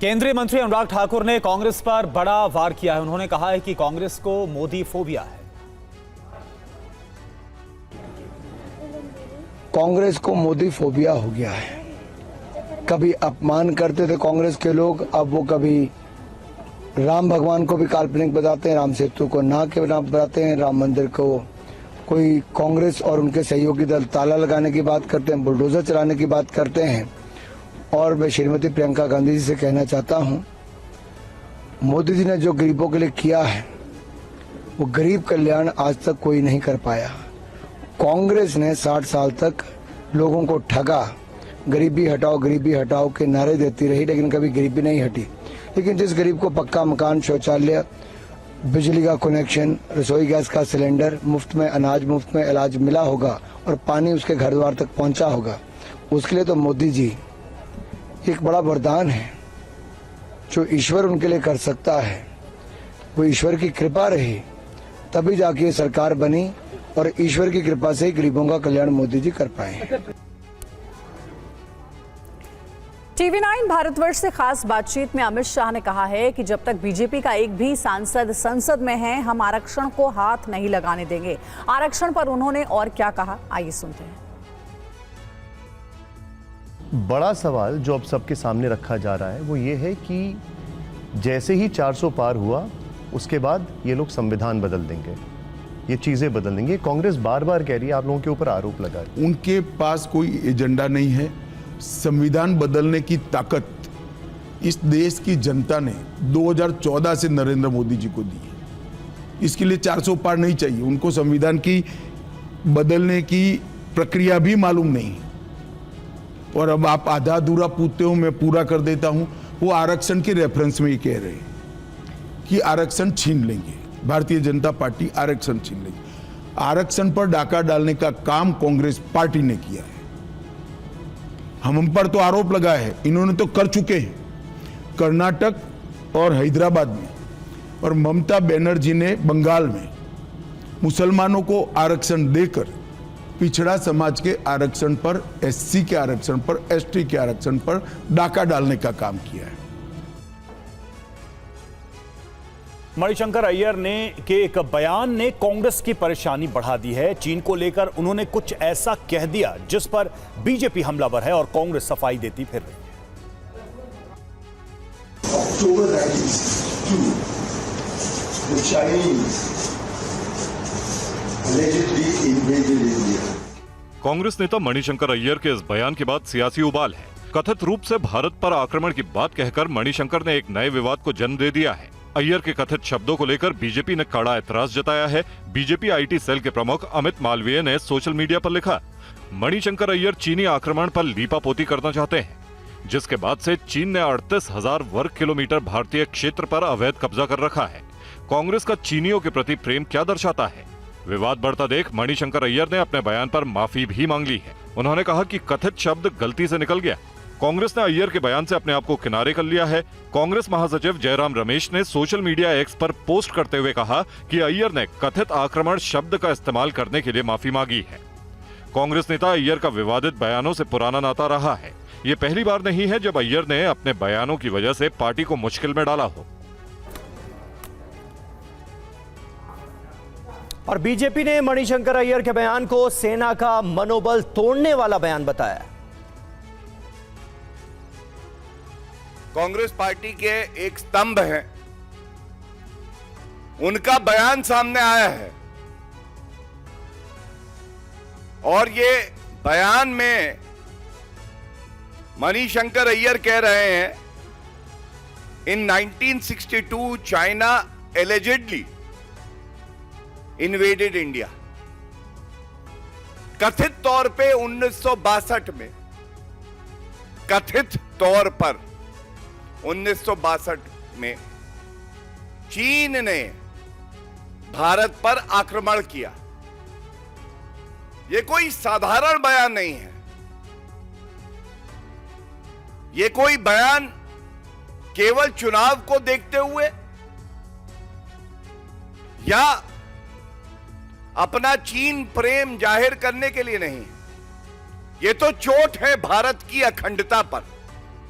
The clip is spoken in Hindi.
केंद्रीय मंत्री अनुराग ठाकुर ने कांग्रेस पर बड़ा वार किया है। उन्होंने कहा है कि कांग्रेस को मोदी फोबिया है। कांग्रेस को मोदी फोबिया हो गया है। कभी अपमान करते थे कांग्रेस के लोग, अब वो कभी राम भगवान को भी काल्पनिक बताते हैं, राम सेतु को ना के नाम बताते हैं, राम मंदिर को कोई कांग्रेस और उनके सहयोगी दल ताला लगाने की बात करते हैं, बुलडोजर चलाने की बात करते हैं। और मैं श्रीमती प्रियंका गांधी जी से कहना चाहता हूं, मोदी जी ने जो गरीबों के लिए किया है वो गरीब कल्याण आज तक कोई नहीं कर पाया। कांग्रेस ने 60 साल तक लोगों को ठगा, गरीबी हटाओ के नारे देती रही, लेकिन कभी गरीबी नहीं हटी। लेकिन जिस गरीब को पक्का मकान, शौचालय, बिजली का कनेक्शन, रसोई गैस का सिलेंडर, मुफ्त में अनाज, मुफ्त में इलाज मिला होगा और पानी उसके घर द्वार तक पहुंचा होगा, उसके लिए तो मोदी जी एक बड़ा वरदान है। जो ईश्वर उनके लिए कर सकता है, वो ईश्वर की कृपा रही, तभी जाके ये सरकार बनी और ईश्वर की कृपा से ही गरीबों का कल्याण मोदी जी कर पाए। TV9 भारतवर्ष से खास बातचीत में अमित शाह ने कहा है कि जब तक बीजेपी का एक भी सांसद संसद में है, हम आरक्षण को हाथ नहीं लगाने देंगे। आरक्षण पर उन्होंने और क्या कहा, आइए सुनते हैं। बड़ा सवाल जो अब सबके सामने रखा जा रहा है वो ये है कि जैसे ही 400 पार हुआ उसके बाद ये लोग संविधान बदल देंगे, ये चीजें बदल देंगे। कांग्रेस बार बार कह रही है, आप लोगों के ऊपर आरोप लगा रही है। उनके पास कोई एजेंडा नहीं है। संविधान बदलने की ताकत इस देश की जनता ने 2014 से नरेंद्र मोदी जी को दी है। इसके लिए 400 पार नहीं चाहिए। उनको संविधान की बदलने की प्रक्रिया भी मालूम नहीं है। और अब आप आधा अधूरा पूछते हो, मैं पूरा कर देता हूं। वो आरक्षण के रेफरेंस में ही कह रहे हैं कि आरक्षण छीन लेंगे, भारतीय जनता पार्टी आरक्षण छीन लेगी। आरक्षण पर डाका डालने का काम कांग्रेस पार्टी ने किया है। हम पर तो आरोप लगा है, इन्होंने तो कर चुके हैं कर्नाटक और हैदराबाद में, और ममता बनर्जी ने बंगाल में मुसलमानों को आरक्षण देकर पिछड़ा समाज के आरक्षण पर, एससी के आरक्षण पर, एसटी के आरक्षण पर डाका डालने का काम किया है। मणिशंकर अय्यर ने के एक बयान ने कांग्रेस की परेशानी बढ़ा दी है। चीन को लेकर उन्होंने कुछ ऐसा कह दिया जिस पर बीजेपी हमलावर है और कांग्रेस सफाई देती फिर रही है। October 1962, the Chinese allegedly invaded India. Congress नेता मणिशंकर अय्यर के इस बयान के बाद सियासी उबाल है। कथित रूप से भारत पर आक्रमण की बात कहकर मणिशंकर ने एक नए विवाद को जन्म दे दिया है। अय्यर के कथित शब्दों को लेकर बीजेपी ने कड़ा एतराज जताया है। बीजेपी आईटी सेल के प्रमुख अमित मालवीय ने सोशल मीडिया पर लिखा, मणिशंकर अय्यर चीनी आक्रमण पर लीपापोती करना चाहते हैं, जिसके बाद से चीन ने 38,000 वर्ग किलोमीटर भारतीय क्षेत्र पर अवैध कब्जा कर रखा है। कांग्रेस का चीनियों के प्रति प्रेम क्या दर्शाता है? विवाद बढ़ता देख मणिशंकर अय्यर ने अपने बयान पर माफी भी मांग ली है। उन्होंने कहा कि कथित शब्द गलती से निकल गया। कांग्रेस ने अय्यर के बयान से अपने आप को किनारे कर लिया है। कांग्रेस महासचिव जयराम रमेश ने सोशल मीडिया एक्स पर पोस्ट करते हुए कहा कि अय्यर ने कथित आक्रमण शब्द का इस्तेमाल करने के लिए माफी मांगी है। कांग्रेस नेता अय्यर का विवादित बयानों से पुराना नाता रहा है। ये पहली बार नहीं है जब अय्यर ने अपने बयानों की वजह से पार्टी को मुश्किल में डाला हो। और बीजेपी ने मणिशंकर अय्यर के बयान को सेना का मनोबल तोड़ने वाला बयान बताया। कांग्रेस पार्टी के एक स्तंभ हैं, उनका बयान सामने आया है और ये बयान में मणिशंकर अय्यर कह रहे हैं, इन 1962 चाइना एलिजिडली इन्वेडेड इंडिया। कथित तौर पे 1962 में, कथित तौर पर 1962 में चीन ने भारत पर आक्रमण किया। यह कोई साधारण बयान नहीं है। यह कोई बयान केवल चुनाव को देखते हुए या अपना चीन प्रेम जाहिर करने के लिए नहीं। यह तो चोट है भारत की अखंडता पर।